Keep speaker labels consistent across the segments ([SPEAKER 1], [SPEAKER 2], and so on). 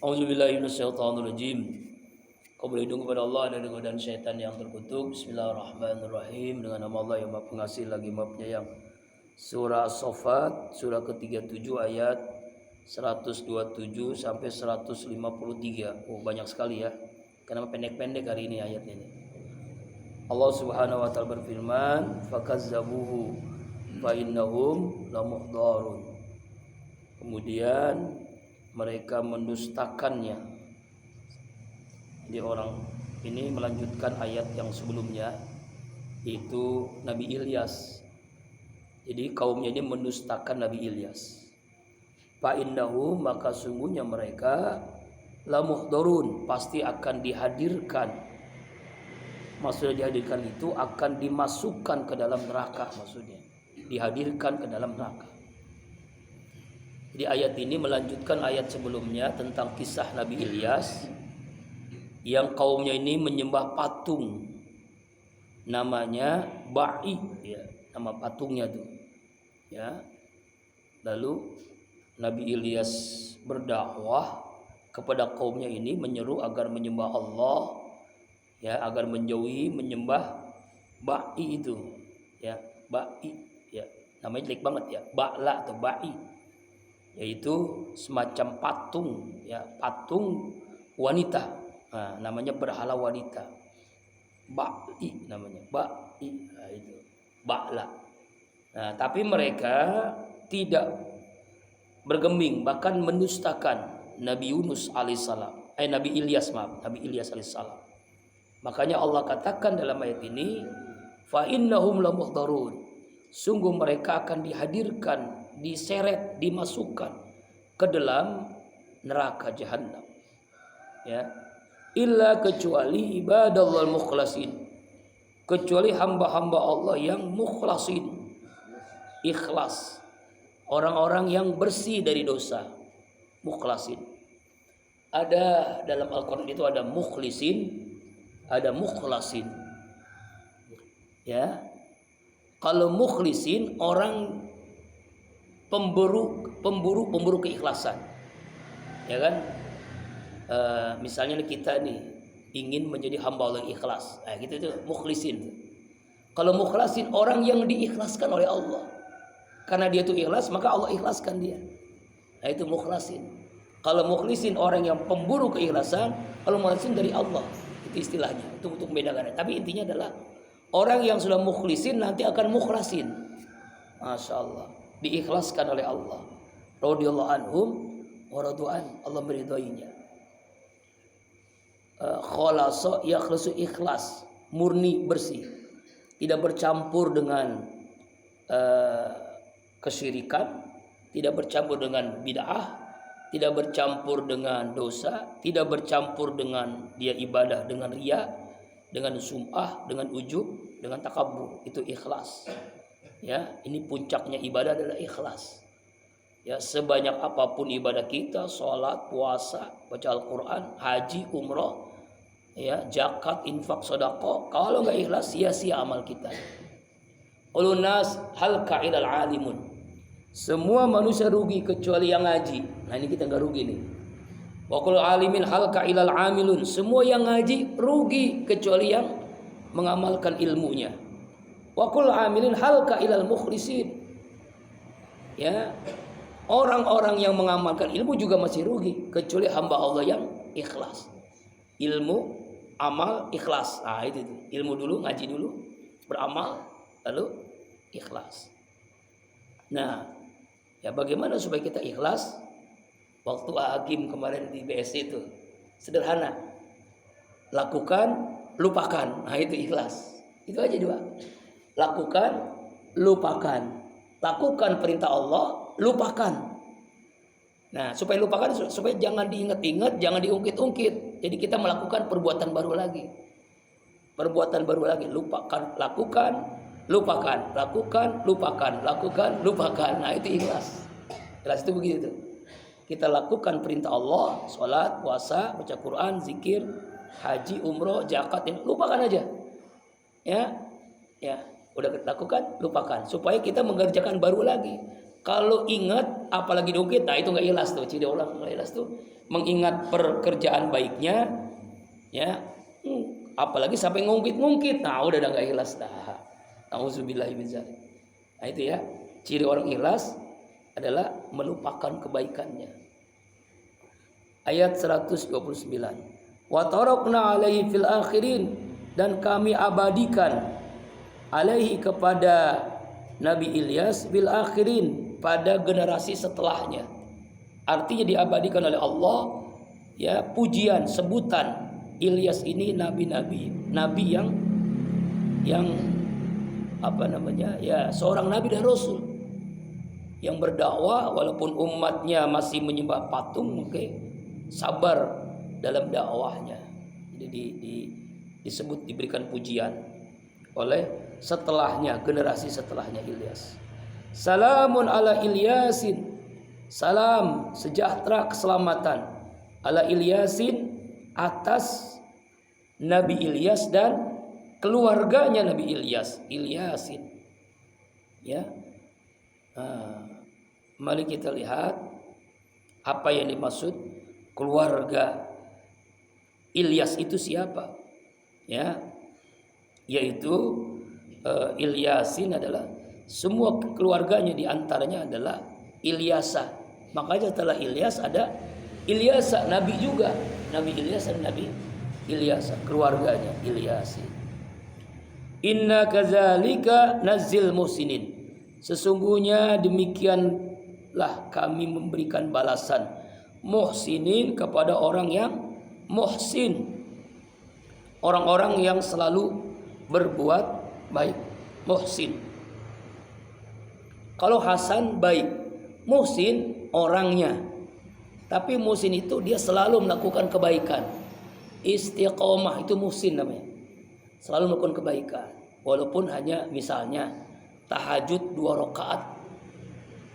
[SPEAKER 1] A'udzubillahi minasyaitonirrajim. Kau berlindung kepada Allah dari godaan syaitan yang terkutuk. Bismillahirrahmanirrahim. Dengan nama Allah yang Maha Pengasih lagi Maha Penyayang. Surah As-Saffat, surah ke-37 ayat 127 sampai 153. Oh, banyak sekali ya. Kenapa pendek-pendek hari ini ayat ini? Allah Subhanahu wa taala berfirman, "Fakazzabuhu fa innahum lamuhdharun." Kemudian mereka mendustakannya. Jadi orang ini melanjutkan ayat yang sebelumnya, yaitu Nabi Ilyas. Jadi kaumnya ini mendustakan Nabi Ilyas. Fa innahu, maka sungguhnya mereka lamuhdharun, pasti akan dihadirkan. Maksudnya dihadirkan itu akan dimasukkan ke dalam neraka, maksudnya dihadirkan ke dalam neraka. Jadi ayat ini melanjutkan ayat sebelumnya tentang kisah Nabi Ilyas yang kaumnya ini menyembah patung, namanya Ba'i, ya, nama patungnya tuh, ya. Lalu Nabi Ilyas berdakwah kepada kaumnya ini, menyeru agar menyembah Allah, ya, agar menjauhi menyembah Ba'i itu, ya, Ba'i, ya, namanya jelek banget ya, Ba'la atau Ba'i. Yaitu semacam patung, ya, patung wanita. Nah, namanya berhala wanita. Ba'i namanya, Ba'i. Nah, itu Ba'la. Nah, tapi mereka tidak bergeming, bahkan mendustakan Nabi Yunus alaihissalam. Nabi Ilyas, maaf, Nabi Ilyas alaihissalam. Makanya Allah katakan dalam ayat ini, fa innahum lamuhdharun. Sungguh mereka akan dihadirkan, diseret, dimasukkan ke dalam neraka jahanam, ya, illa kecuali ibadallah mukhlasin, kecuali hamba-hamba Allah yang mukhlasin, ikhlas, orang-orang yang bersih dari dosa, mukhlasin. Ada dalam Al-Quran itu ada mukhlisin, ada mukhlasin, ya. Kalau mukhlisin orang pemburu keikhlasan, ya kan? Misalnya kita nih ingin menjadi hamba Allah yang ikhlas, nah, gitu tuh mukhlisin. Kalau mukhlasin orang yang diikhlaskan oleh Allah, karena dia tuh ikhlas maka Allah ikhlaskan dia. Nah, itu mukhlasin. Kalau mukhlisin orang yang pemburu keikhlasan, kalau mukhlasin dari Allah, itu istilahnya. Itu untuk membedakan. Tapi intinya adalah orang yang sudah mukhlisin nanti akan mukhlasin. Masya Allah, diikhlaskan oleh Allah. Radhiyallahu anhum wa radu'an, Allah meridhoinya. Khalasa yakhlasu, ikhlas, murni, bersih, tidak bercampur dengan kesyirikan, tidak bercampur dengan bid'ah, tidak bercampur dengan dosa, tidak bercampur dengan dia ibadah dengan riya, dengan sum'ah, dengan ujub, dengan takabur. Itu ikhlas, ya. Ini puncaknya ibadah adalah ikhlas, ya. Sebanyak apapun ibadah kita, sholat, puasa, baca Al-Quran, haji, umrah, ya, zakat, infak, sedekah, kalau nggak ikhlas sia-sia amal kita. Qulun nas hal ka'ilal alimun, semua manusia rugi kecuali yang ngaji. Nah, ini kita nggak rugi nih. Wa qul alimin hal ka'ilal amilun, semua yang ngaji rugi kecuali yang mengamalkan ilmunya. Wa qul amilin hal ka'ilal mukhlisin, ya, orang-orang yang mengamalkan ilmu juga masih rugi kecuali hamba Allah yang ikhlas. Ilmu, amal, ikhlas. Nah, itu tuh. Ilmu dulu, ngaji dulu, beramal, lalu ikhlas. Nah, ya, bagaimana supaya kita ikhlas? Waktu Hakim kemarin di BSC itu sederhana, lakukan, lupakan. Nah, itu ikhlas. Itu aja dua. Lakukan, lupakan. Lakukan perintah Allah, lupakan. Nah, supaya lupakan, supaya jangan diingat-ingat, jangan diungkit-ungkit. Jadi kita melakukan perbuatan baru lagi. Perbuatan baru lagi, lupakan, lakukan, lupakan, lakukan, lupakan, lakukan, lupakan. Nah, itu ikhlas. Ikhlas itu begitu. Kita lakukan perintah Allah, sholat, puasa, baca Quran, zikir, haji, umroh, zakat, lupakan aja, ya, ya, udah lakukan, lupakan, supaya kita mengerjakan baru lagi. Kalau ingat apalagi dongkit, nah itu nggak ikhlas tuh. Ciri orang nggak ikhlas tuh mengingat pekerjaan baiknya, ya. Apalagi sampai ngungkit-ngungkit, nah udah nggak ikhlas dah. Nauzubillahi min dzalik. Nah itu ya, ciri orang ikhlas adalah melupakan kebaikannya. Ayat 129. Wa tarakna alaihi fil akhirin, dan kami abadikan alaihi kepada Nabi Ilyas bil akhirin, pada generasi setelahnya. Artinya diabadikan oleh Allah, ya, pujian, sebutan Ilyas ini nabi yang apa namanya, ya, seorang nabi dan rasul yang berdakwah walaupun umatnya masih menyembah patung, oke, sabar dalam dakwahnya. Jadi disebut, diberikan pujian oleh setelahnya, generasi setelahnya Ilyas. Salamun ala Ilyasin, salam sejahtera keselamatan ala Ilyasin, atas Nabi Ilyas dan keluarganya Nabi Ilyas, Ilyasin. Ya, mari kita lihat apa yang dimaksud keluarga Ilyas itu siapa, ya, yaitu Ilyasin adalah semua keluarganya, diantaranya adalah Ilyasa. Makanya setelah Ilyas ada Ilyasa, nabi juga, Nabi Ilyas dan Nabi Ilyasa, keluarganya Ilyasin. Inna kadzalika nazil muhsinin, sesungguhnya demikianlah kami memberikan balasan muhsinin kepada orang yang muhsin, orang-orang yang selalu berbuat baik. Muhsin, kalau Hasan baik, muhsin orangnya, tapi muhsin itu dia selalu melakukan kebaikan. Istiqomah itu muhsin namanya, selalu melakukan kebaikan, walaupun hanya misalnya tahajud 2 rakaat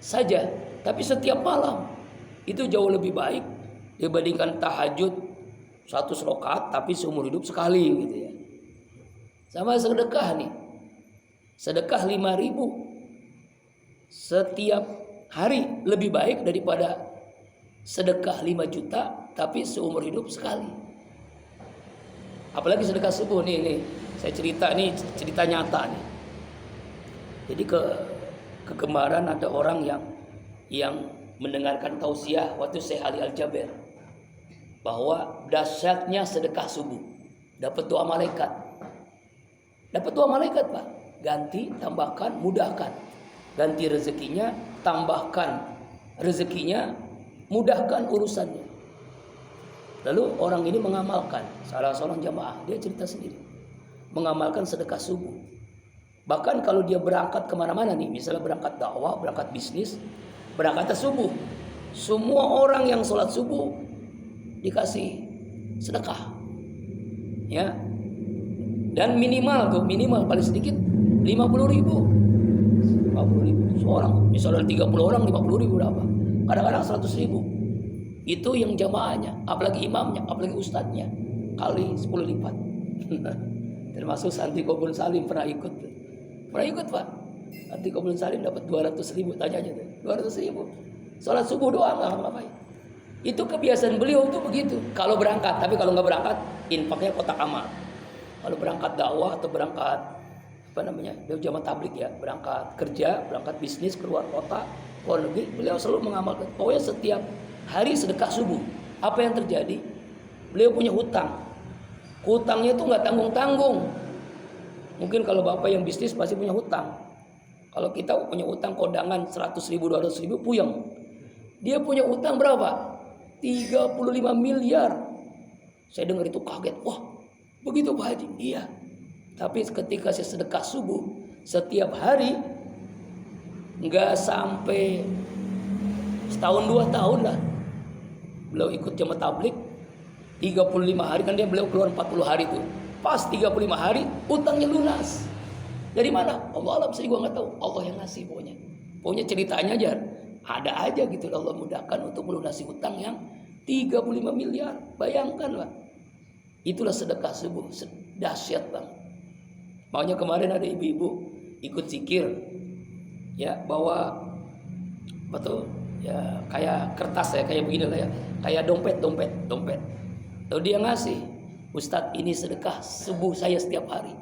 [SPEAKER 1] saja, tapi setiap malam, itu jauh lebih baik dibandingkan tahajud 100 rakaat tapi seumur hidup sekali, gitu ya. Sama sedekah nih, sedekah 5.000 setiap hari lebih baik daripada sedekah 5 juta tapi seumur hidup sekali. Apalagi sedekah subuh nih saya cerita, nih cerita nyata nih. Jadi kegemaran ada orang yang mendengarkan tausiah waktu Syekh Ali Al-Jaber bahwa dahsyatnya sedekah subuh, dapat doa malaikat. Dapat doa malaikat, Pak. Ganti, tambahkan, mudahkan. Ganti rezekinya, tambahkan rezekinya, mudahkan urusannya. Lalu orang ini mengamalkan, salah seorang jamaah, dia cerita sendiri, mengamalkan sedekah subuh. Bahkan kalau dia berangkat kemana-mana nih, misalnya berangkat dakwah, berangkat bisnis, berangkat subuh, semua orang yang sholat subuh dikasih sedekah, ya. Dan minimal paling sedikit 50.000 seorang. Misalnya 30 orang 50.000 berapa? Kadang-kadang 100.000. Itu yang jamaahnya, apalagi imamnya, apalagi ustadznya, kali 10 lipat. Termasuk Santi Qobul Salim pernah ikut Pak. Santi Qobul Salim dapat 200.000, tanya aja tuh, 200.000. Sholat subuh doang, nggak ngapain. Itu kebiasaan beliau tuh begitu. Kalau berangkat, tapi kalau nggak berangkat, infaknya kotak amal. Kalau berangkat dakwah atau berangkat beliau jamaah tabligh ya, berangkat kerja, berangkat bisnis keluar kota, keluar negeri, beliau selalu mengamalkan. Pokoknya setiap hari sedekah subuh. Apa yang terjadi? Beliau punya hutang. Hutangnya itu nggak tanggung-tanggung. Mungkin kalau bapak yang bisnis pasti punya hutang. Kalau kita punya hutang kondangan 100.000, 200.000 puyeng. Dia punya hutang berapa? 35 miliar. Saya dengar itu kaget. Wah, begitu Pak Haji? Iya. Tapi ketika saya sedekah subuh setiap hari, nggak sampai setahun 2 tahun lah. Beliau ikut jamaah tabligh 35 hari, kan beliau keluar 40 hari tuh. Pas 35 hari utangnya lunas. Dari mana? Allah alam, saya juga nggak tahu. Allah yang ngasih pokoknya. Pokoknya ceritanya aja ada aja gitu, Allah mudahkan untuk melunasi utang yang 35 miliar. Bayangkan Pak. Itulah sedekah subuh, dahsyat Bang. Makanya kemarin ada ibu-ibu ikut zikir, ya, bawa betul ya, kayak kertas ya, kayak begini lah ya, kayak dompet. Lalu dia ngasih, Ustadz ini sedekah subuh saya setiap hari.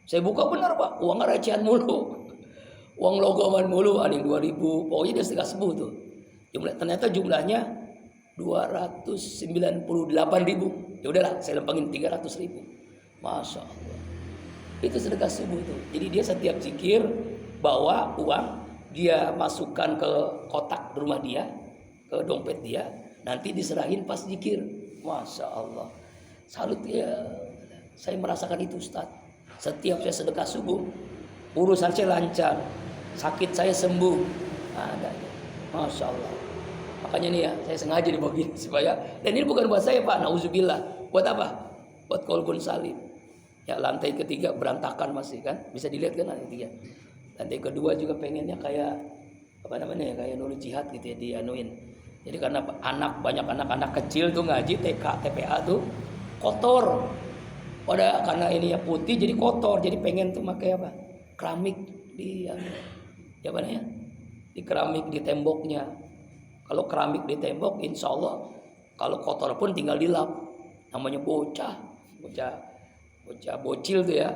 [SPEAKER 1] Saya buka, benar Pak, uang recehan mulu, uang logoman mulu, ada yang 2000, pokoknya dia sedekah subuh tuh. Ternyata jumlahnya 298.000. Ya udahlah, saya lempengin 300.000. Masya Allah. Itu sedekah subuh tuh. Jadi dia setiap zikir bawa uang, dia masukkan ke kotak di rumah dia, ke dompet dia, nanti diserahin pas zikir. Masya Allah. Salut ya. Saya merasakan itu Ustaz. Setiap saya sedekah subuh, urusan saya lancar, sakit saya sembuh. Ada ya. Masya Allah. Makanya nih ya, saya sengaja dibagi supaya, dan ini bukan buat saya Pak, nauzubillah. Buat apa? Buat kolbun salim. Ya, lantai ketiga berantakan masih kan, bisa dilihat kan lantai ketiga. Lantai kedua juga pengennya kayak apa namanya ya, kayak Nurul Jihad gitu ya, dianuin. Jadi karena banyak anak-anak kecil tuh ngaji TK, TPA tuh kotor. Karena ini ya putih jadi kotor, jadi pengen tuh pakai apa? Keramik di ya mana ya? Di keramik di temboknya. Kalau keramik di tembok, insya Allah kalau kotor pun tinggal dilap. Namanya bocah bocil tuh ya,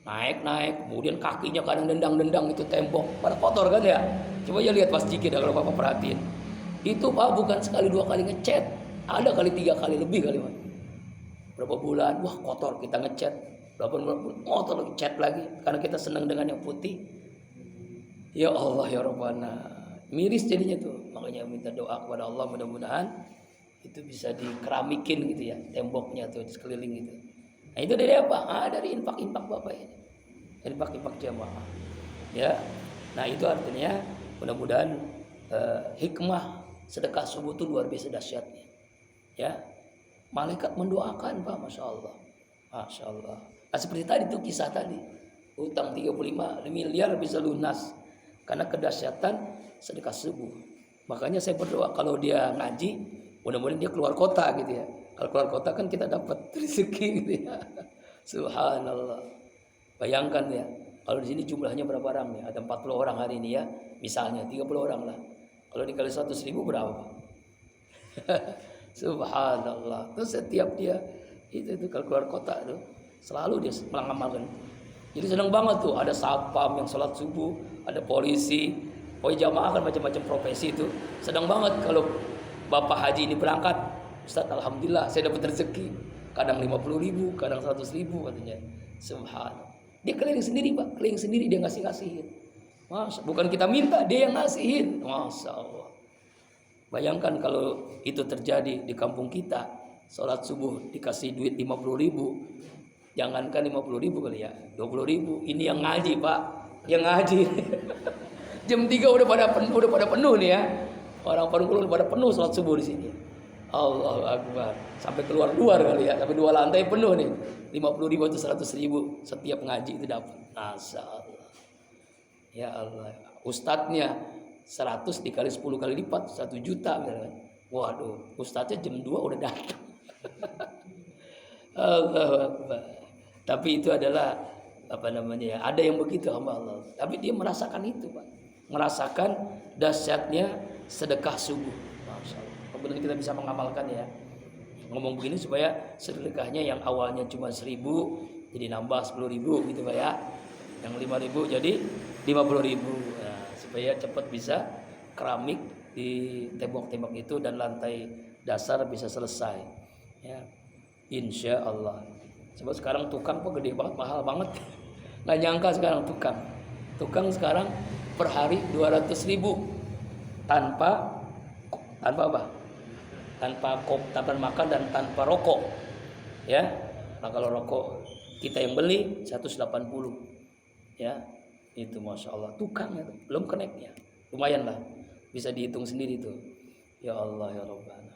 [SPEAKER 1] naik, kemudian kakinya kadang dendang itu tembok, pada kotor kan ya. Coba aja lihat pas zikir kalau Bapak perhatiin. Itu Pak bukan sekali 2 kali ngecat, ada kali 3 kali lebih kali Pak. Berapa bulan, wah kotor kita ngecat, berapa bulan kotor ngecat lagi, karena kita senang dengan yang putih. Ya Allah ya Rabbana. Miris jadinya tuh, makanya minta doa kepada Allah mudah-mudahan itu bisa dikeramikin gitu ya, temboknya tuh di sekeliling gitu. Nah itu dari apa? Dari infak Bapak ini, infak jamaah. Ya, nah itu artinya mudah-mudahan hikmah sedekah subuh itu luar biasa dahsyatnya. Ya, malaikat mendoakan Pak, masya Allah. Nah, seperti tadi tuh kisah tadi, utang 35 miliar bisa lunas karena kedahsyatan sedekah subuh. Makanya saya berdoa kalau dia ngaji, mudah-mudahan dia keluar kota gitu ya. Kalau keluar kota kan kita dapat rezeki gitu ya. Subhanallah. Bayangkan ya, kalau di sini jumlahnya berapa orang nih? Ada 40 orang hari ini ya. Misalnya 30 orang lah. Kalau dikali 100.000 berapa? Subhanallah. Terus setiap dia itu kalau keluar kota tuh selalu dia mengamalkan. Jadi senang banget tuh, ada satpam yang sholat subuh, ada polisi. Pokoknya jamaah kan macam-macam profesi itu. Sedang banget kalau Bapak Haji ini berangkat, Ustaz alhamdulillah saya dapat rezeki. Kadang 50.000, kadang 100.000 katanya. Subhanallah. Dia keliling sendiri Pak, keliling sendiri dia ngasihin. Masya, bukan kita minta, dia yang ngasihin. Masya Allah. Bayangkan kalau itu terjadi di kampung kita, sholat subuh dikasih duit 50.000. Jangankan 50.000 kali ya, 20.000. Ini yang ngaji Pak, yang ngaji. Jam 3 udah pada penuh nih ya. Orang udah pada penuh sholat subuh di sini. Allahu Akbar. Sampai keluar kali ya, sampai 2 lantai penuh nih. 50.000 atau 100.000 setiap ngaji itu dapat. Masya Allah. Ya Allah. Ustadznya 100 dikali 10 kali lipat 1 juta gitu kan. Waduh, ustadznya jam 2 udah datang. Allahu Akbar. Tapi itu adalah apa namanya ya? Ada yang begitu hamba Allah. Tapi dia merasakan itu, Pak. Merasakan dahsyatnya sedekah subuh. Masya Allah. Kemudian kita bisa mengamalkan ya. Ngomong begini supaya sedekahnya yang awalnya cuma 1.000 jadi nambah 10.000 gitu Pak ya. Yang 5.000 jadi 50.000. Nah, supaya cepat bisa keramik di tembok-tembok itu dan lantai dasar bisa selesai. Ya. Insya Allah. Sebab sekarang tukang kok gede banget, mahal banget. Nggak nyangka sekarang tukang sekarang per hari 200.000 tanpa apa? Tanpa makan dan tanpa rokok. Ya. Nah kalau rokok kita yang beli 180. Ya. Itu Masya Allah. Tukangnya tuh, belum keneknya. Lumayan lah. Bisa dihitung sendiri tuh. Ya Allah ya Rabbana.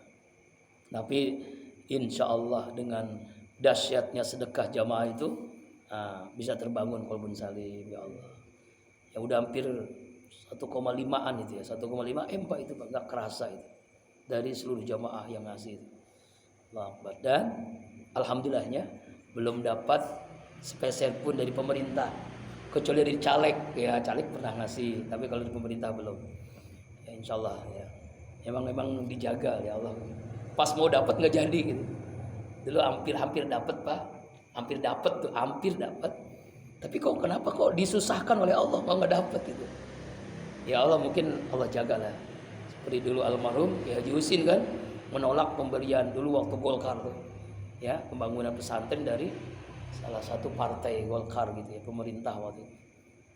[SPEAKER 1] Tapi insya Allah dengan dahsyatnya sedekah jamaah itu bisa terbangun kolbun salim ya Allah. Ya udah hampir 1,5an itu ya, 1,5 M Pak itu Pak, nggak kerasa itu dari seluruh jamaah yang ngasih itu. Dan alhamdulillahnya belum dapat spesial pun dari pemerintah kecuali dari caleg ya, caleg pernah ngasih tapi kalau dari pemerintah belum. Ya, Insya Allah ya. Memang dijaga ya Allah. Pas mau dapat nggak jadi gitu. Dulu hampir dapat Pak, hampir dapat. Tapi kenapa disusahkan oleh Allah kok nggak dapat gitu? Ya Allah, mungkin Allah jagalah. Seperti dulu almarhum ya Haji Husin kan menolak pemberian dulu waktu Golkar tuh. Ya, pembangunan pesantren dari salah satu partai Golkar gitu ya, pemerintah waktu itu.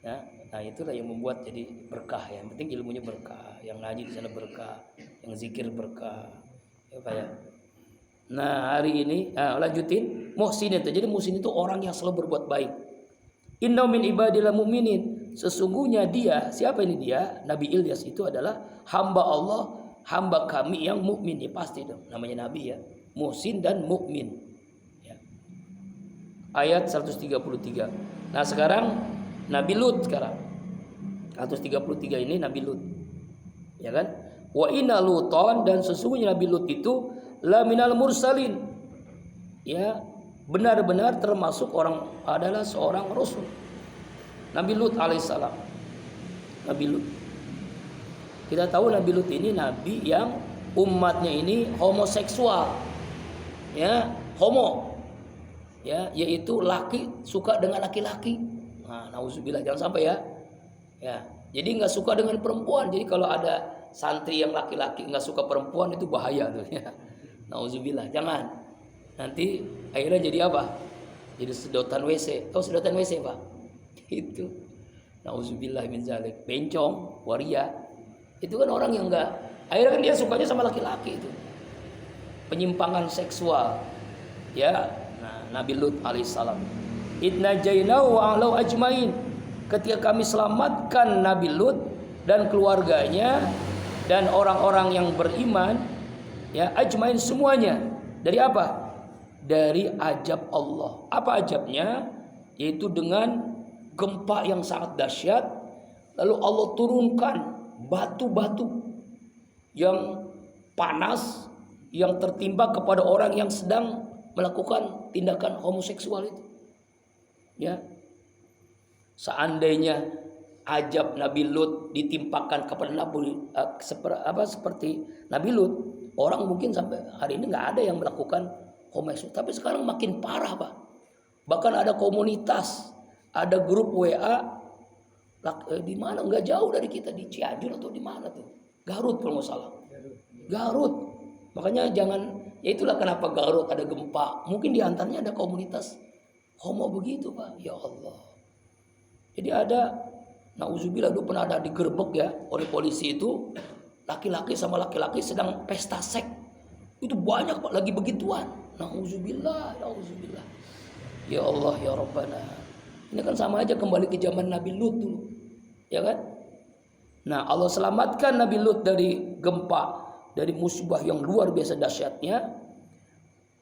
[SPEAKER 1] Ya, nah itulah yang membuat jadi berkah ya. Yang penting ilmunya berkah, yang ngaji di sana berkah, yang zikir berkah. Ya Pak ya. Nah hari ini lanjutin muhsin itu. Jadi muhsin itu orang yang selalu berbuat baik. Inna min ibadillah mu'minin. Sesungguhnya dia, siapa ini dia? Nabi Ilyas itu adalah hamba Allah, hamba kami yang mukmin. Ya pasti dong, namanya Nabi ya. Muhsin dan mukmin. Ya. Ayat 133. Nah sekarang Nabi Lut sekarang. 133 ini Nabi Lut. Ya kan? Wa inna Luton, dan sesungguhnya Nabi Lut itu la minal mursalin. Ya, benar-benar termasuk adalah seorang rasul. Nabi Lut alaihissalam. Nabi Lut. Kita tahu Nabi Lut ini nabi yang umatnya ini homoseksual. Ya, homo. Ya, yaitu laki suka dengan laki-laki. Nah, nauzubillah, jangan sampai ya. Ya, jadi nggak suka dengan perempuan. Jadi kalau ada santri yang laki-laki nggak suka perempuan itu bahaya tuh ya. Nauzubillah, jangan. Nanti akhirnya jadi apa? Jadi sedotan WC. Tahu sedotan WC Pak? Itu. Nauzubillah min zalik. Bencong, waria. Itu kan orang yang enggak. Akhirnya kan dia sukanya sama laki-laki itu. Penyimpangan seksual. Ya. Nah, Nabi Lut alaihissalam. Idna jainahu wa ahlau ajmain. Ketika kami selamatkan Nabi Lut dan keluarganya dan orang-orang yang beriman, ya ajmain semuanya. Dari apa? Dari ajab Allah. Apa ajabnya? Yaitu dengan gempa yang sangat dahsyat. Lalu Allah turunkan batu-batu yang panas yang tertimpa kepada orang yang sedang melakukan tindakan homoseksual itu. Ya. Seandainya ajab Nabi Lut ditimpakan kepada seperti Nabi Lut, orang mungkin sampai hari ini nggak ada yang melakukan homoseksual. Tapi sekarang makin parah Pak. Bahkan ada komunitas, ada grup WA di mana nggak jauh dari kita, di Cianjur atau di mana tuh, Garut kalau nggak salah. Garut. Makanya jangan, ya itulah kenapa Garut ada gempa. Mungkin di antaranya ada komunitas homo begitu Pak. Ya Allah. Jadi ada, nauzubillah, dulu pernah ada digerebek ya oleh polisi itu, laki-laki sama laki-laki sedang pesta seks. Itu banyak Pak lagi begituan. Nauzubillah, nauzubillah. Ya Allah ya Rabbana. Ini kan sama aja kembali ke zaman Nabi Lut dulu. Ya kan? Nah, Allah selamatkan Nabi Lut dari gempa, dari musibah yang luar biasa dahsyatnya.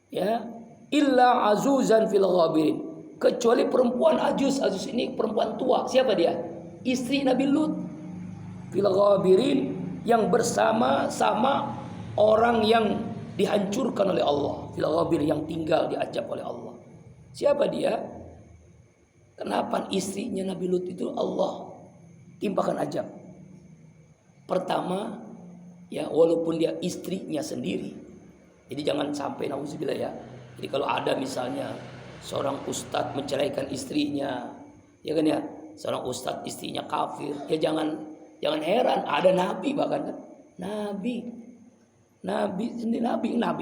[SPEAKER 1] Ya, illa azuzan fil ghabirin. Kecuali perempuan ajuz ini perempuan tua. Siapa dia? Istri Nabi Lut. Fil ghabirin, yang bersama-sama orang yang dihancurkan oleh Allah. Fil ghabir, yang tinggal diajab oleh Allah. Siapa dia? Kenapa istrinya Nabi Lut itu Allah timpakan ajab? Pertama, ya walaupun dia istrinya sendiri. Jadi jangan sampai nauzubillah ya. Jadi kalau ada misalnya seorang ustadz menceraikan istrinya, ya kan ya, seorang ustadz istrinya kafir, ya jangan heran, ada nabi bahkan kan, nabi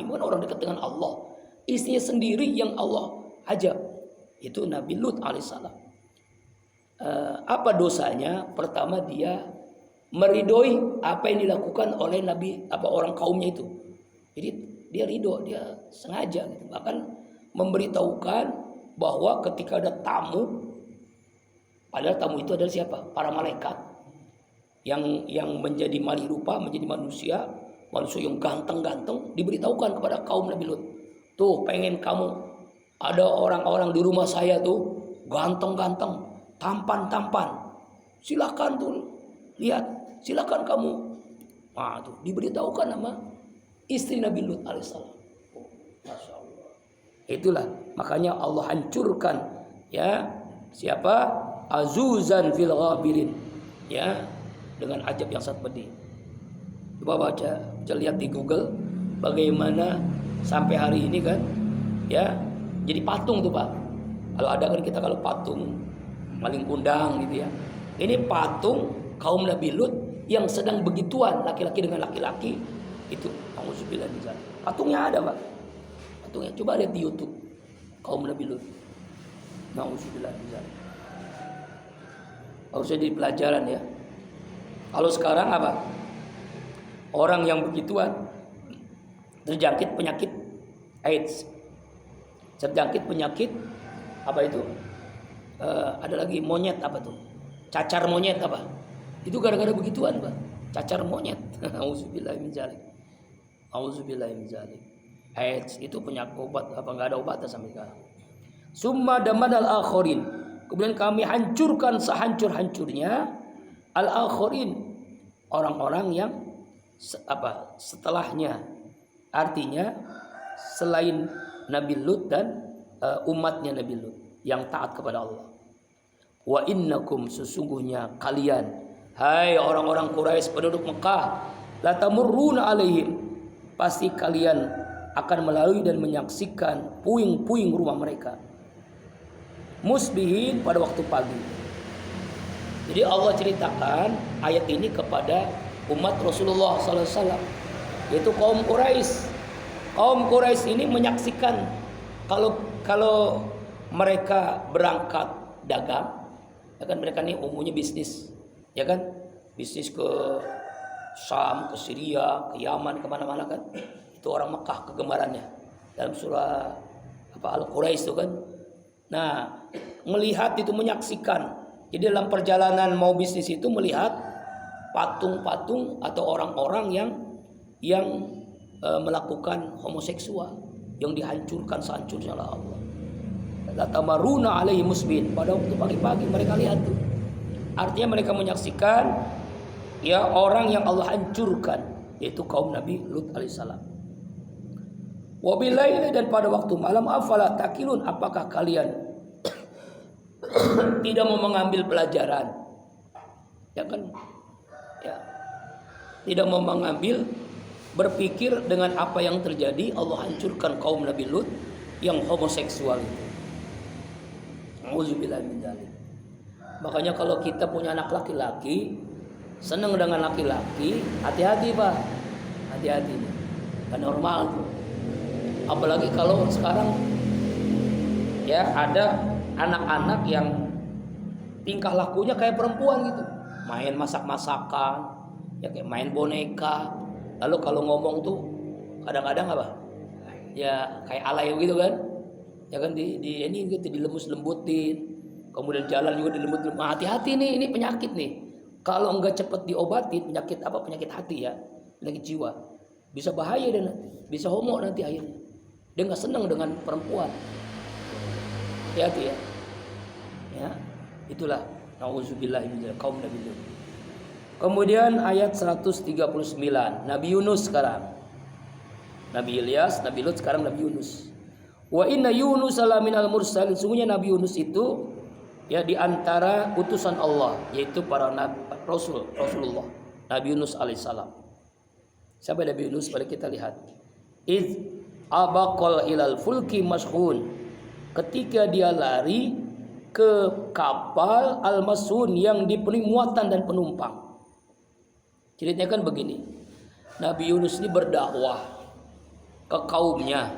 [SPEAKER 1] bukan orang dekat dengan Allah, istrinya sendiri yang Allah ajab, itu Nabi Lut alaihissalam. Apa dosanya? Pertama, dia meridoi apa yang dilakukan oleh orang kaumnya itu. Jadi dia ridho, dia sengaja gitu. Bahkan memberitahukan bahwa ketika ada tamu, padahal tamu itu adalah siapa? Para malaikat yang menjadi mali rupa, menjadi manusia yang ganteng-ganteng, diberitahukan kepada kaum Nabi Lut. Tuh, pengen kamu, ada orang-orang di rumah saya tuh ganteng-ganteng, tampan-tampan. Silakan tuh lihat, silakan kamu. Nah, tuh diberitahukan nama istri Nabi Lut alaihissalam. Masya Allah. Itulah makanya Allah hancurkan ya siapa? Azuzan fil ghabirin, ya, dengan ajab yang sangat pedih. Coba baca lihat di Google bagaimana sampai hari ini kan ya jadi patung tuh Pak. Kalau ada kan kita kalau patung maling kundang gitu ya. Ini patung kaum Nabi Lut yang sedang begituan laki-laki dengan laki-laki itu. Auzubillah min dzalik. Patungnya ada Pak. Patungnya coba lihat di YouTube kaum Nabi Lut. Auzubillah min dzalik. Harusnya di pelajaran ya. Kalau sekarang apa? Orang yang begituan terjangkit penyakit AIDS, terjangkit penyakit apa itu? Ada lagi monyet apa tuh? Cacar monyet apa? Itu gara-gara begituan, Pak. Cacar monyet. Auzubillahi min dzalik. Auzubillahi min dzalik. AIDS itu penyakit obat apa enggak ada obatnya sampai sekarang. Summa damanal akhirin. Kemudian kami hancurkan sehancur-hancurnya al-akhirin, orang-orang yang setelahnya, artinya selain Nabi Lut dan umatnya Nabi Lut yang taat kepada Allah. Wa innakum, sesungguhnya kalian, hai orang-orang Quraisy penduduk Mekah, la tamurruna alaihim, pasti kalian akan melalui dan menyaksikan puing-puing rumah mereka, musbihin, pada waktu pagi. Jadi Allah ceritakan ayat ini kepada umat Rasulullah SAW, yaitu kaum Quraisy. Kaum Quraisy ini menyaksikan kalau mereka berangkat dagang, ya kan, mereka ini umumnya bisnis, ya kan, bisnis ke Syam, ke Syria, ke Yaman, kemana-mana kan. Itu orang Mekah kegemarannya dalam surah Al-Quraisy itu kan. Nah, melihat itu, menyaksikan. Jadi dalam perjalanan mau bisnis itu melihat patung-patung atau orang-orang yang melakukan homoseksual, yang dihancurkan sehancurnya oleh Allah. La tamaruna alaihi musbin, pada waktu pagi-pagi mereka lihat tuh. Artinya mereka menyaksikan ya orang yang Allah hancurkan, yaitu kaum Nabi Lut alaihissalam. Wabilaili, dan pada waktu malam, afala takilun, apakah kalian tidak mau mengambil pelajaran? Ya kan? Ya. Tidak mau mengambil, berpikir dengan apa yang terjadi. Allah hancurkan kaum Nabi Lut yang homoseksual itu. Auzubillahi min dzalik. Makanya kalau kita punya anak laki-laki, senang dengan laki-laki, hati-hati Pak. Hati-hati. Kan normal tuh. Apalagi kalau sekarang ya ada anak-anak yang tingkah lakunya kayak perempuan gitu, main masak-masakan, ya kayak main boneka. Lalu kalau ngomong tuh kadang-kadang apa? Ya kayak alay gitu kan? Ya kan di ini gitu dilembut-lembutin, kemudian jalan juga dilembut-lembut. Nah, hati-hati nih, ini penyakit nih. Kalau enggak cepat diobati, penyakit apa? Penyakit hati ya, penyakit jiwa. Bisa bahaya dan bisa homo nanti akhirnya. Dia nggak senang dengan perempuan. Hati-hati ya. Ya, itulah nauzubillahi min dzalik, kaum Nabi Lut. Kemudian ayat 139, Nabi Yunus sekarang. Nabi Ilyas, Nabi Lut, sekarang Nabi Yunus. Wa inna Yunus minal mursalin, sungguhnya Nabi Yunus itu ya di antara utusan Allah, yaitu para nabi, Rasulullah. Nabi Yunus alaihissalam. Siapa Nabi Yunus? Mari kita lihat. Iz abaqal ilal fulki mashhun, ketika dia lari ke kapal al-mashhun yang dipenuhi muatan dan penumpang. Ceritanya kan begini, Nabi Yunus ini berdakwah ke kaumnya,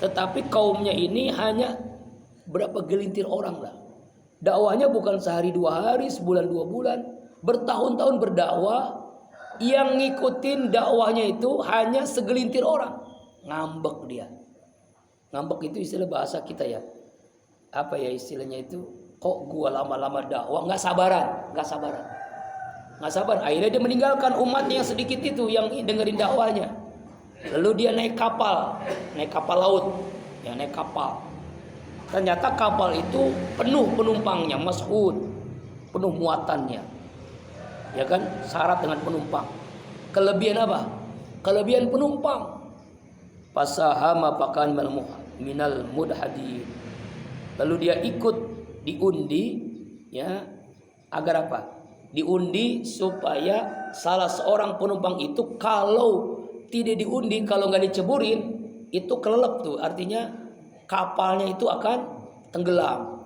[SPEAKER 1] tetapi kaumnya ini hanya berapa gelintir orang lah. Dakwahnya bukan sehari dua hari, sebulan dua bulan, bertahun-tahun berdakwah. Yang ngikutin dakwahnya itu hanya segelintir orang. Ngambek dia. Ngambek itu istilah bahasa kita ya. Apa ya istilahnya itu? Kok gua lama-lama dakwah nggak sabaran. Akhirnya dia meninggalkan umatnya yang sedikit itu yang dengerin dakwahnya. Lalu dia naik kapal laut, ya naik kapal. Ternyata kapal itu penuh penumpangnya, mashhun, penuh muatannya. Ya kan, syarat dengan penumpang. Kelebihan apa? Kelebihan penumpang. Fasahama pakan minal mudhadi. Lalu dia ikut diundi, ya, agar apa? Diundi supaya salah seorang penumpang itu kalau tidak diundi, kalau nggak diceburin, itu kelelep tuh. Artinya kapalnya itu akan tenggelam.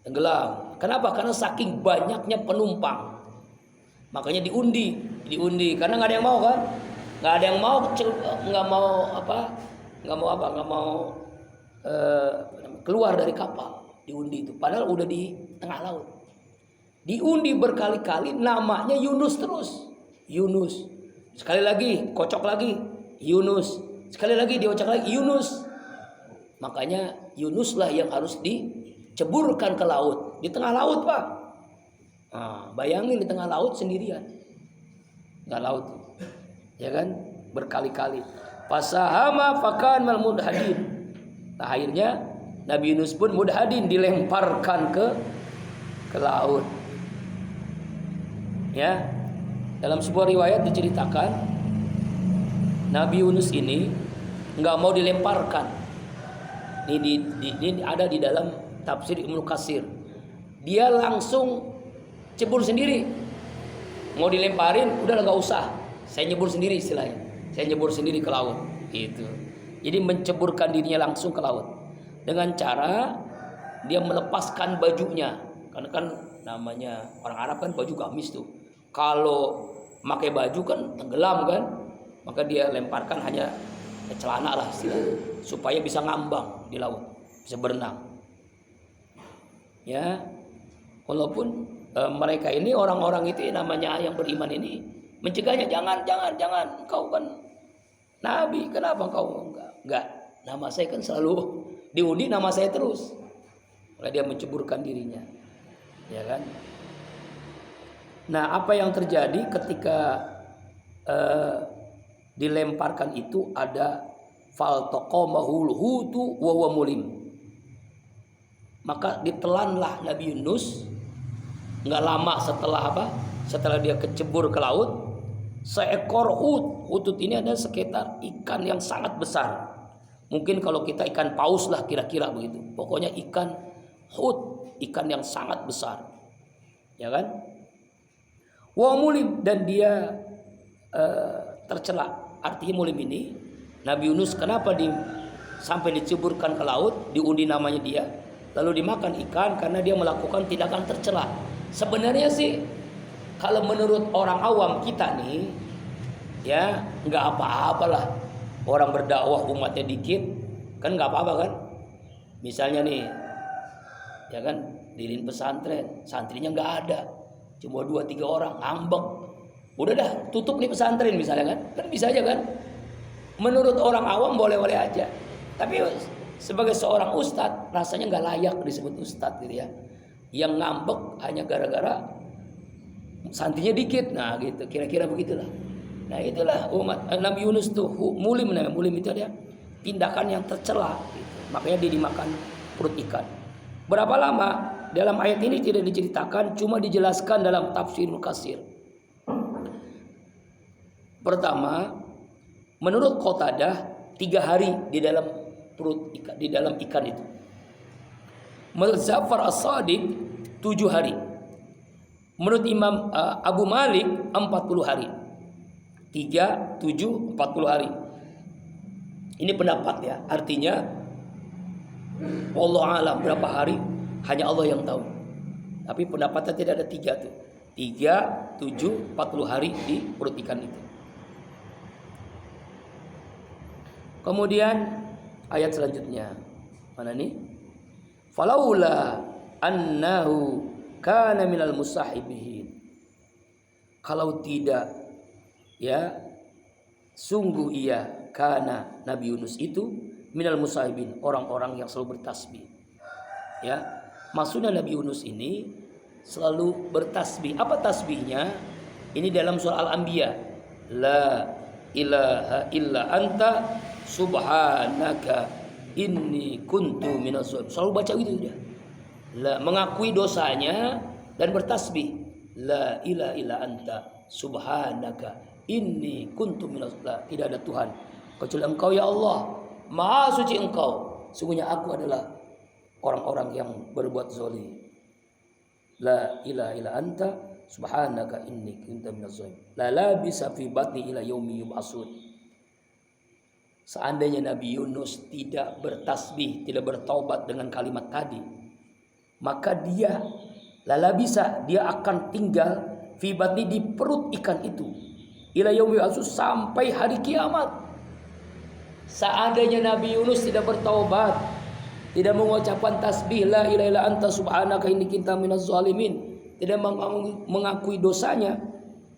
[SPEAKER 1] Tenggelam. Kenapa? Karena saking banyaknya penumpang. Makanya diundi. Karena nggak ada yang mau kan? Nggak ada yang mau, nggak mau keluar dari kapal. Diundi itu. Padahal udah di tengah laut. Diundi berkali-kali, namanya Yunus terus. Yunus. Sekali lagi, kocok lagi, Yunus. Sekali lagi diocak lagi, Yunus. Makanya Yunuslah yang harus diceburkan ke laut. Di tengah laut, Pak. Nah, bayangin di tengah laut sendirian. Tengah laut. Ya kan? Berkali-kali. Fasahama fakan mal mudhadin. Nah, akhirnya Nabi Yunus pun mudhadin, dilemparkan ke laut. Ya. Dalam sebuah riwayat diceritakan Nabi Yunus ini nggak mau dilemparkan. Ini ada di dalam tafsir Ibnu Katsir. Dia langsung cebur sendiri. Mau dilemparin, udah nggak usah. Saya nyebur sendiri istilahnya. Saya nyebur sendiri ke laut. Gitu. Jadi menceburkan dirinya langsung ke laut dengan cara dia melepaskan bajunya. Karena kan namanya orang Arab kan baju gamis tuh. Kalau pakai baju kan tenggelam kan, maka dia lemparkan hanya celana lah istilahnya, supaya bisa ngambang di laut, bisa berenang. Ya, walaupun mereka ini orang-orang itu namanya yang beriman ini mencegahnya, jangan, engkau kan Nabi, kenapa engkau enggak? Nama saya kan selalu diundi, nama saya terus. Maka dia menceburkan dirinya, ya kan? Nah, apa yang terjadi ketika dilemparkan itu ada faltaqamahul hutu wa huwa mulim. Maka ditelanlah Nabi Yunus. Enggak lama setelah apa? Setelah dia kecebur ke laut, seekor hutut ini ada sekitar ikan yang sangat besar. Mungkin kalau kita ikan paus lah kira-kira begitu. Pokoknya ikan ikan yang sangat besar. Ya kan? Wa mulim, dan dia tercela. Artinya mulim ini Nabi Yunus kenapa sampai diceburkan ke laut, diundi namanya dia, lalu dimakan ikan karena dia melakukan tindakan tercela. Sebenarnya sih kalau menurut orang awam kita nih, ya nggak apa-apalah. Orang berdakwah umatnya dikit kan nggak apa-apa kan. Misalnya nih, ya kan, diriin pesantren, santrinya nggak ada, cuma 2-3 orang, ngambek. Udah dah, tutup nih pesantren misalnya kan. Kan bisa aja kan. Menurut orang awam boleh-boleh aja. Tapi sebagai seorang ustadz, rasanya nggak layak disebut ustadz gitu ya. Yang ngambek hanya gara-gara santrinya dikit. Nah gitu, kira-kira begitulah. Nah itulah umat Nabi Yunus tuh mulim namanya. Mulim itu ada tindakan yang tercela gitu. Makanya dia dimakan perut ikan. Berapa lama? Dalam ayat ini tidak diceritakan, cuma dijelaskan dalam tafsir Ibnu Katsir. Pertama, menurut Qatadah 3 hari di dalam perut ikan, di dalam ikan itu. Menurut Zafar As-Sadiq 7 hari. Menurut Imam Abu Malik 40 hari. 3, 7, 40 hari. Ini pendapat ya. Artinya wallahu alam berapa hari hanya Allah yang tahu. Tapi pendapatnya tidak ada 3 tuh. 3, 7, 40 hari di perut ikan itu. Kemudian ayat selanjutnya. Mana nih? Falaula annahu kana minal musahibihin. Kalau tidak, ya, sungguh ia kana Nabi Yunus itu minal musahibin, orang-orang yang selalu bertasbih. Ya, maksudnya Nabi Yunus ini selalu bertasbih. Apa tasbihnya? Ini dalam surah Al-Anbiya. La ilaha illa anta subhanaka inni kuntu minas zalimin. Selalu baca gitu dia. La, mengakui dosanya dan bertasbih. La ilaha illa anta subhanaka inni kuntu minas zalimin. Tidak ada Tuhan kecuali Engkau ya Allah. Maha suci Engkau. Sungguhnya aku adalah orang-orang yang berbuat zalim. La ilaha illa anta Subhanaka inni kuntu minaz zalimin. La labisa fi batni ila yaumi yub'atsun. Seandainya Nabi Yunus tidak bertasbih, tidak bertaubat dengan kalimat tadi, maka dia lalabisa, dia akan tinggal fi batni, di perut ikan itu, ila yaumi yub'atsun, sampai hari kiamat. Seandainya Nabi Yunus tidak bertaubat, tidak mengucapkan tasbih la ilaha illa anta subhanaka inni kuntu minaz zalimin, tidak mengakui dosanya,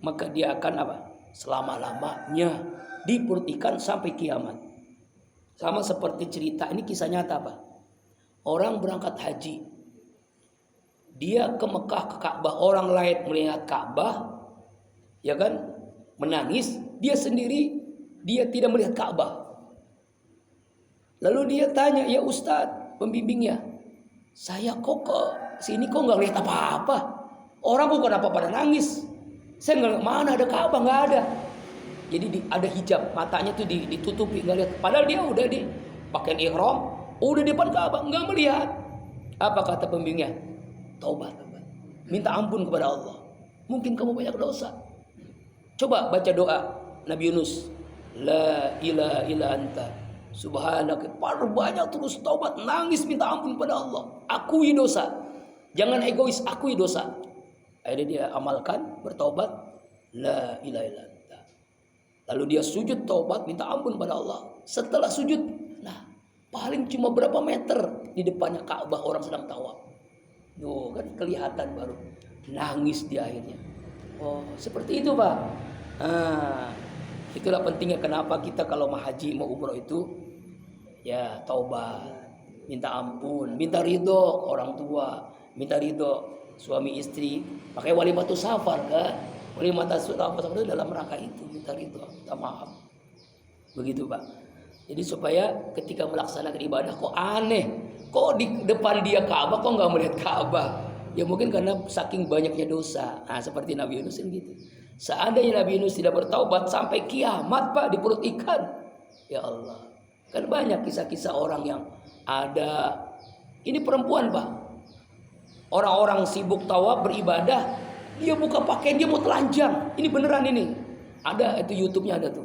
[SPEAKER 1] maka dia akan apa? Selama-lamanya di perut ikan sampai kiamat. Sama seperti cerita, ini kisah nyata Pak. Orang berangkat haji, dia ke Mekah, ke Ka'bah, orang lain melihat Ka'bah, ya kan, menangis, dia sendiri dia tidak melihat Ka'bah. Lalu dia tanya, ya Ustadz, pembimbingnya, saya kok ke sini kok nggak lihat apa-apa? Orang bukan apa pada nangis. Saya nggak, mana ada Ka'bah, nggak ada. Jadi ada hijab, matanya tuh ditutupi, nggak lihat. Padahal dia udah di pakaian ihram, udah di depan Ka'bah, nggak melihat. Apa kata pembimbingnya? Taubat, minta ampun kepada Allah. Mungkin kamu banyak dosa. Coba baca doa Nabi Yunus, la ilaha illa anta subhanaka. Banyak terus taubat, nangis, minta ampun kepada Allah. Akui dosa, jangan egois, akui dosa. Akhirnya dia amalkan, bertaubat, la ilaha illa anta. Lalu dia sujud taubat, minta ampun pada Allah. Setelah sujud, nah paling cuma berapa meter di depannya Ka'bah, orang sedang tawaf. Tuh kan kelihatan baru, nangis dia akhirnya. Oh seperti itu Pak. Itulah pentingnya kenapa kita kalau mau haji, mau umroh itu ya taubat, minta ampun, minta ridho orang tua, minta ridho suami istri, pakai walimatus safar kan. Walimatus safar itu dalam rangka itu, minta ridho, minta maaf. Begitu Pak. Jadi supaya ketika melaksanakan ibadah kok aneh, kok di depan dia Ka'bah kok nggak melihat Ka'bah? Ya mungkin karena saking banyaknya dosa. Nah seperti Nabi Yunus gitu. Seandainya Nabi Yunus tidak bertaubat sampai kiamat Pak di perut ikan. Ya Allah. Kan banyak kisah-kisah orang yang ada. Ini perempuan Pak. Orang-orang sibuk tawaf beribadah, dia buka pakaian, dia mau telanjang. Ini beneran ini. Ada itu YouTube-nya ada tuh.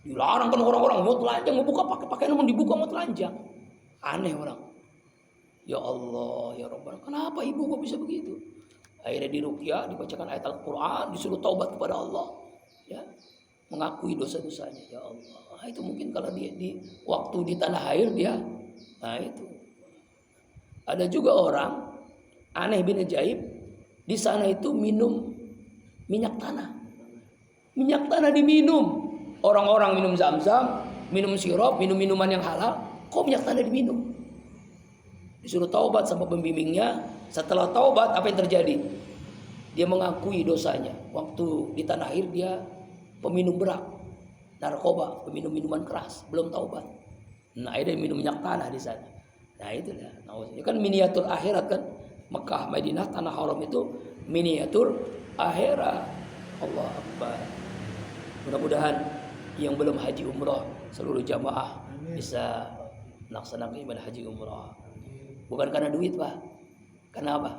[SPEAKER 1] Dilarang kan orang-orang mau telanjang, mau buka pakaian mau dibuka mau telanjang. Aneh orang. Ya Allah, ya Rabbana, kenapa ibu kok bisa begitu? Akhirnya diruqyah, dibacakan ayat Al-Qur'an, disuruh taubat kepada Allah. Ya. Mengakui dosa-dosanya. Ya Allah. Nah, itu mungkin kalau dia di waktu di tanah air dia, nah itu. Ada juga orang aneh bin ajaib, di sana itu minum minyak tanah. Minyak tanah diminum. Orang-orang minum zam-zam, minum sirup, minum minuman yang halal, kok minyak tanah diminum? Disuruh taubat sama pembimbingnya. Setelah taubat apa yang terjadi? Dia mengakui dosanya. Waktu di tanah air dia peminum berak, narkoba, peminum minuman keras, belum taubat. Nah, dia minum minyak tanah di sana. Nah, itulah. Nah, itu kan miniatur akhirat kan. Mekah, Madinah, tanah haram itu miniatur akhirat. Allah Akbar. Mudah-mudahan yang belum haji umrah, seluruh jamaah bisa melaksanakan ibadah haji umrah. Bukan karena duit Pak. Karena apa?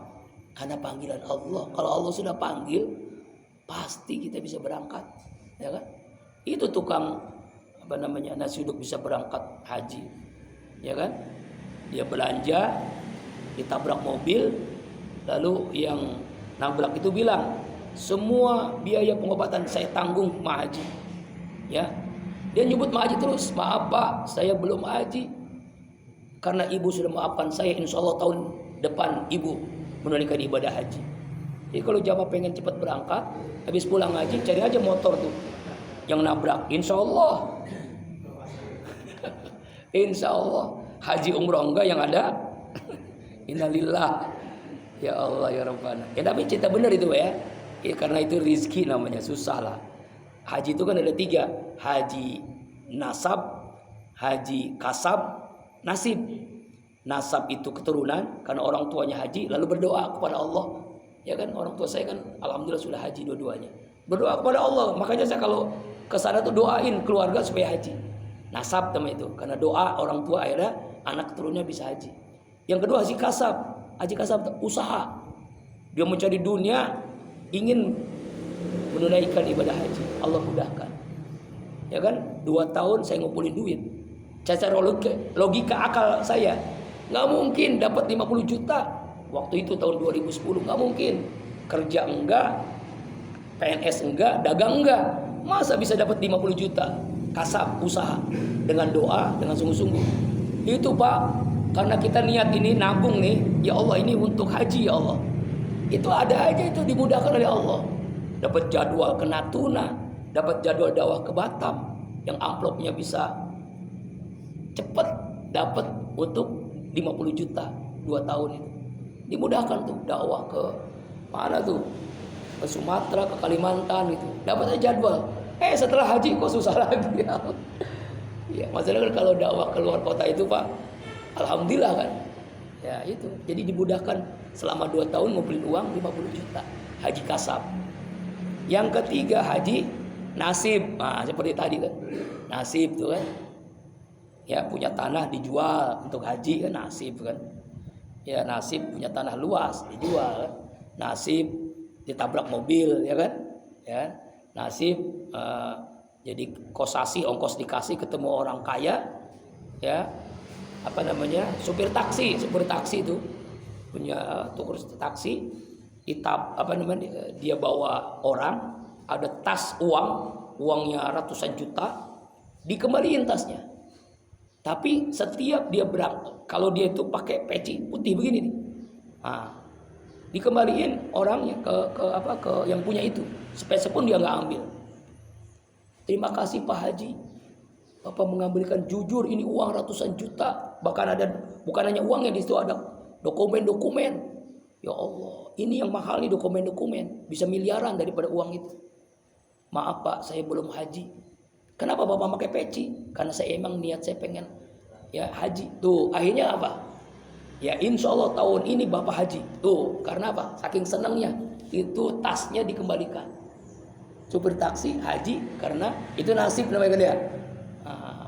[SPEAKER 1] Karena panggilan Allah. Kalau Allah sudah panggil, pasti kita bisa berangkat, ya kan? Itu tukang nasi uduk bisa berangkat haji, ya kan? Dia belanja, ditabrak mobil, lalu yang nabrak itu bilang, semua biaya pengobatan saya tanggung Ma Haji. Ya, dia nyebut Ma Haji terus, maaf Pak, saya belum haji. Karena ibu sudah maafkan saya, insya Allah tahun depan ibu menunaikan ibadah haji. Jadi kalau jamaah pengen cepat berangkat, habis pulang haji, cari aja motor tuh yang nabrak, insya Allah. Insya Allah haji umroh enggak yang ada. Innalillah. Ya Allah ya Rabbana. Ya tapi cerita benar itu ya. Ya karena itu rizki namanya, susah lah. Haji itu kan ada 3. Haji nasab, haji kasab, nasib. Nasab itu keturunan karena orang tuanya haji lalu berdoa kepada Allah. Ya kan orang tua saya kan alhamdulillah sudah haji dua-duanya. Berdoa kepada Allah. Makanya saya kalau ke sana tuh doain keluarga supaya haji. Nasab namanya itu. Karena doa orang tua akhirnya anak keturunannya bisa haji. Yang kedua haji kasab. Haji kasab usaha. Dia mencari dunia, ingin menunaikan ibadah haji, Allah mudahkan. Ya kan? 2 tahun saya ngumpulin duit. Secara logika akal saya, nggak mungkin dapat 50 juta. Waktu itu tahun 2010 nggak mungkin. Kerja enggak, PNS enggak, dagang enggak. Masa bisa dapat 50 juta? Kasab usaha dengan doa, dengan sungguh-sungguh. Itu Pak, karena kita niat ini nabung nih, ya Allah ini untuk haji ya Allah. Itu ada aja, itu dimudahkan oleh Allah. Dapat jadwal ke Natuna, dapat jadwal dakwah ke Batam, yang amplopnya bisa cepat dapat untuk 50 juta 2 tahun itu. Dimudahkan tuh dakwah ke mana tuh? Ke Sumatera, ke Kalimantan gitu. Dapat aja jadwal. Setelah haji kok susah lagi ya. Ya, maksudnya kan kalau dakwah keluar kota itu Pak, alhamdulillah kan. Ya itu. Jadi dimudahkan selama 2 tahun ngumpulin uang 50 juta. Haji kasab. Yang ketiga haji nasib. Nah, seperti tadi kan. Nasib tuh kan. Ya, punya tanah dijual untuk haji kan nasib kan. Ya, nasib punya tanah luas dijual kan. Nasib ditabrak mobil ya kan. Ya. Nasib jadi kosasi, ongkos dikasih ketemu orang kaya ya, apa namanya, supir taksi itu punya tukur taksi, apa namanya, dia bawa orang, ada tas uangnya ratusan juta, dikembaliin tasnya. Tapi setiap dia kalau dia itu pakai peci putih begini nih, dikembaliin orangnya ke yang punya itu, sepeser pun dia nggak ambil. Terima kasih Pak Haji, Bapak mengambilkan jujur ini uang ratusan juta, bahkan ada bukan hanya uangnya, di situ ada dokumen-dokumen. Ya Allah, ini yang mahal nih dokumen-dokumen, bisa miliaran daripada uang itu. Maaf Pak, saya belum haji. Kenapa Bapak pakai peci? Karena saya emang niat saya pengen ya haji. Tuh akhirnya apa? Ya insya Allah tahun ini Bapak haji. Tuh karena apa? Saking senangnya itu tasnya dikembalikan. Supir taksi haji karena itu nasib namanya kan ya.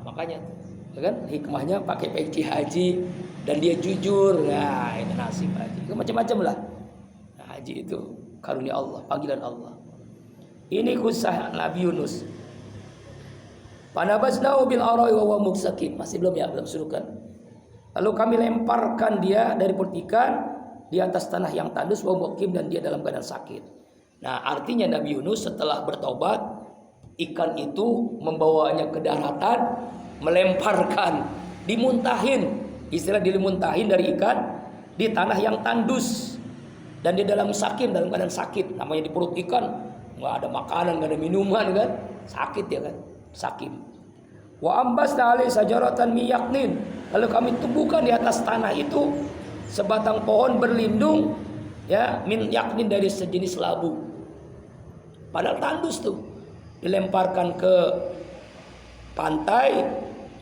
[SPEAKER 1] Makanya ya kan hikmahnya pakai peci haji dan dia jujur. Nah itu nasib haji. Itu macam-macam lah. Nah, haji itu karunia Allah, panggilan Allah. Ini kisah Nabi Yunus. Panabasnau bil arai wa huwa muqsakim. Masih belum ya, belum suruhkan. Lalu kami lemparkan dia dari perut ikan di atas tanah yang tandus wa muqim, dan dia dalam keadaan sakit. Nah, artinya Nabi Yunus setelah bertobat, ikan itu membawanya ke daratan, melemparkan, dimuntahin, istilah dimuntahin dari ikan di tanah yang tandus, dan dia dalam keadaan sakit. Namanya di perut ikan nggak ada makanan, nggak ada minuman kan, sakit ya kan, sakim. Wa ambasna alaihi sajaratan min yaqnin. Lalu kami tumbuhkan di atas tanah itu sebatang pohon berlindung ya, min yaqnin, dari sejenis labu. Padahal tandus tuh, dilemparkan ke pantai,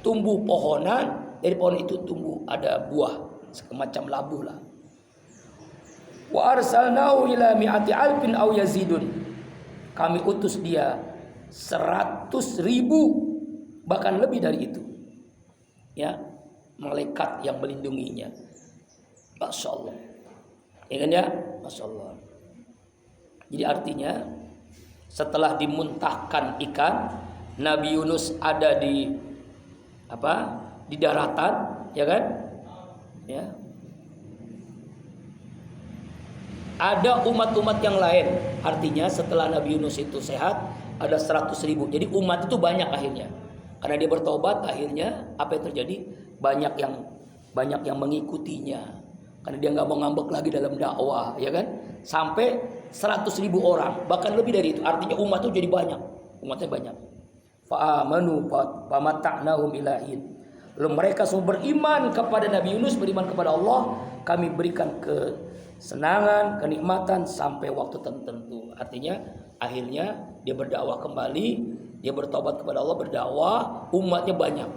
[SPEAKER 1] tumbuh pohonan, dari pohon itu tumbuh ada buah semacam labu lah. Wa arsalnahu ila mi'ati alfin aw yazidun. Kami utus dia 100.000, bahkan lebih dari itu. Ya, malaikat yang melindunginya. Masya Allah. Ya kan ya? Masya Allah. Jadi artinya setelah dimuntahkan ikan, Nabi Yunus ada di di daratan, ya kan? Ya. Ada umat-umat yang lain. Artinya setelah Nabi Yunus itu sehat, ada 100.000. Jadi umat itu banyak akhirnya. Karena dia bertobat, akhirnya apa yang terjadi? Banyak yang mengikutinya. Karena dia nggak mau ngambek lagi dalam dakwah, ya kan? Sampai 100.000 orang, bahkan lebih dari itu. Artinya umat itu jadi banyak, umatnya banyak. Fa'amanu famatta'nahum ilahin. Lalu mereka semua beriman kepada Nabi Yunus, beriman kepada Allah. Kami berikan kesenangan, kenikmatan sampai waktu tertentu. Artinya akhirnya dia berdakwah kembali, dia bertobat kepada Allah, berdakwah, umatnya banyak,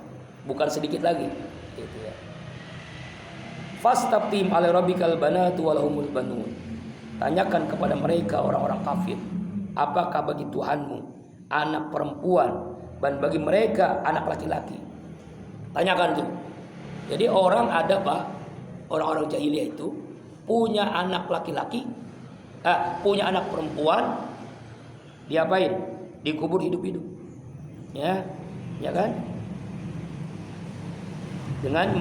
[SPEAKER 1] bukan sedikit lagi. Gitu ya. Fastaqim ala rabbikal banatu walahumul banun. Tanyakan kepada mereka orang-orang kafir, apakah bagi Tuhanmu anak perempuan dan bagi mereka anak laki-laki? Tanyakan tuh. Jadi orang ada Pak, orang-orang jahiliyah itu punya anak laki-laki, punya anak perempuan, diapain? Dikubur hidup-hidup. Ya kan? Dengan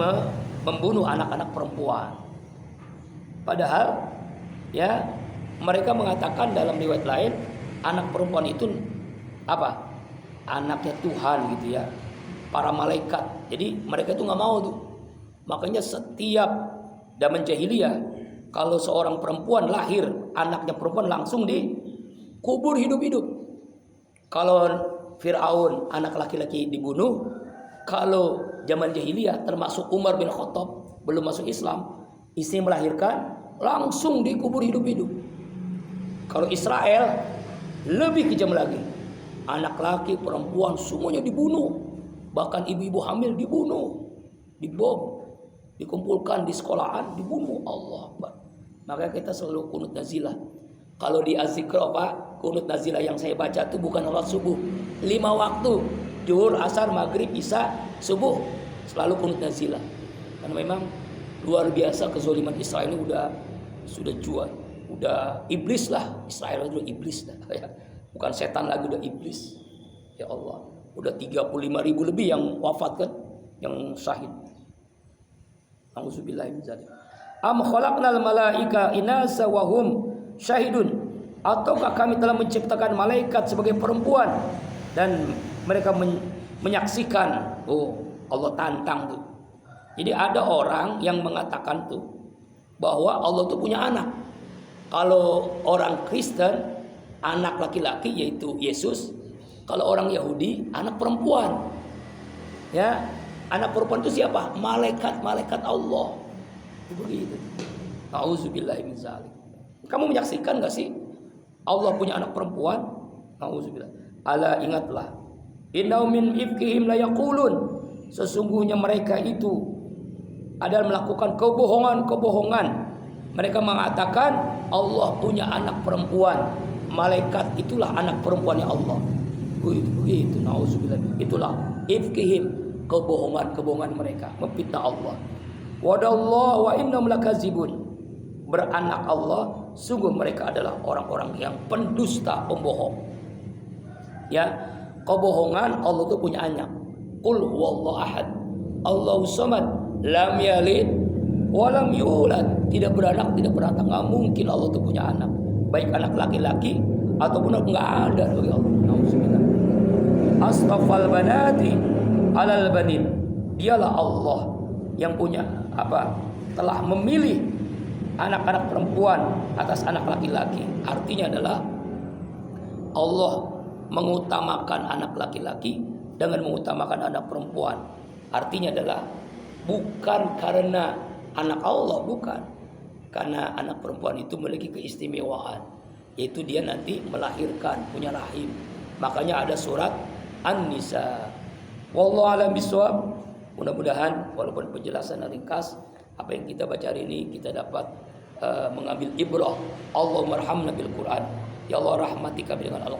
[SPEAKER 1] membunuh anak-anak perempuan. Padahal ya mereka mengatakan dalam riwayat lain anak perempuan itu apa? Anaknya Tuhan gitu ya. Para malaikat. Jadi mereka itu nggak mau tuh. Makanya setiap zaman jahiliyah kalau seorang perempuan lahir, anaknya perempuan langsung dikubur hidup-hidup. Kalau Fir'aun anak laki-laki dibunuh. Kalau zaman jahiliyah termasuk Umar bin Khattab belum masuk Islam, istri melahirkan langsung dikubur hidup-hidup. Kalau Israel lebih kejam lagi. Anak laki, perempuan semuanya dibunuh. Bahkan ibu-ibu hamil dibunuh. Dibom. Dikumpulkan di sekolahan, dibunuh. Allah Akbar. Maka kita selalu kunut nazilah. Kalau di Az-Zikr kunut nazilah yang saya baca itu bukan sholat subuh. 5 waktu. Zuhur, asar, maghrib, isya, subuh. Selalu kunut nazilah. Karena memang luar biasa kezaliman Israel ini sudah jual. Udah iblis lah. Israel itu iblis dah. Bukan setan lagi, udah iblis. Ya Allah. Udah 35.000 lebih yang wafat kan. Yang syahid. Auzubillahi min dzalik. Am khalaqnal malaika inasa wa hum syahidun. Ataukah kami telah menciptakan malaikat sebagai perempuan dan mereka menyaksikan. Allah tantang tuh. Jadi ada orang yang mengatakan tuh bahwa Allah tuh punya anak. Kalau orang Kristen anak laki-laki yaitu Yesus. Kalau orang Yahudi anak perempuan. Ya, anak perempuan itu siapa? Malaikat Allah. Begitu. Auzubillahi min dzalik. Kamu menyaksikan enggak sih Allah punya anak perempuan? Nauzubillah. Ala ingatlah. Innahum min ifkihim la yaqulun. Sesungguhnya mereka itu adalah melakukan kebohongan-kebohongan. Mereka mengatakan Allah punya anak perempuan. Malaikat itulah anak perempuannya Allah. Begitu. Nauzubillah. Itulah ifkihim, kebohongan-kebohongan mereka, memfitnah Allah. Wadallahu wa innahum lakazibun. Beranak Allah, sungguh mereka adalah orang-orang yang pendusta, pembohong. Ya, kebohongan Allah itu punya anak. Qul huwallahu ahad, Allahus samad, lam yalid wa lam yulad. Tidak beranak, tidak beranak. Enggak mungkin Allah itu punya anak. Baik anak laki-laki ataupun enggak ada bagi Allah. Nauzubillah. Astafal banati alal banin. Dialah Allah yang punya telah memilih anak-anak perempuan atas anak laki-laki. Artinya adalah Allah mengutamakan anak laki-laki dengan mengutamakan anak perempuan. Artinya adalah bukan karena anak Allah, bukan. Karena anak perempuan itu memiliki keistimewaan, yaitu dia nanti melahirkan, punya rahim. Makanya ada surat An-Nisa. Wallahu a'lam bishawab. Mudah-mudahan walaupun penjelasan ringkas, apa yang kita baca hari ini kita dapat mengambil ibrah. Allahumma arhamna bil Quran. Ya Allah rahmati kami dengan Al-Quran.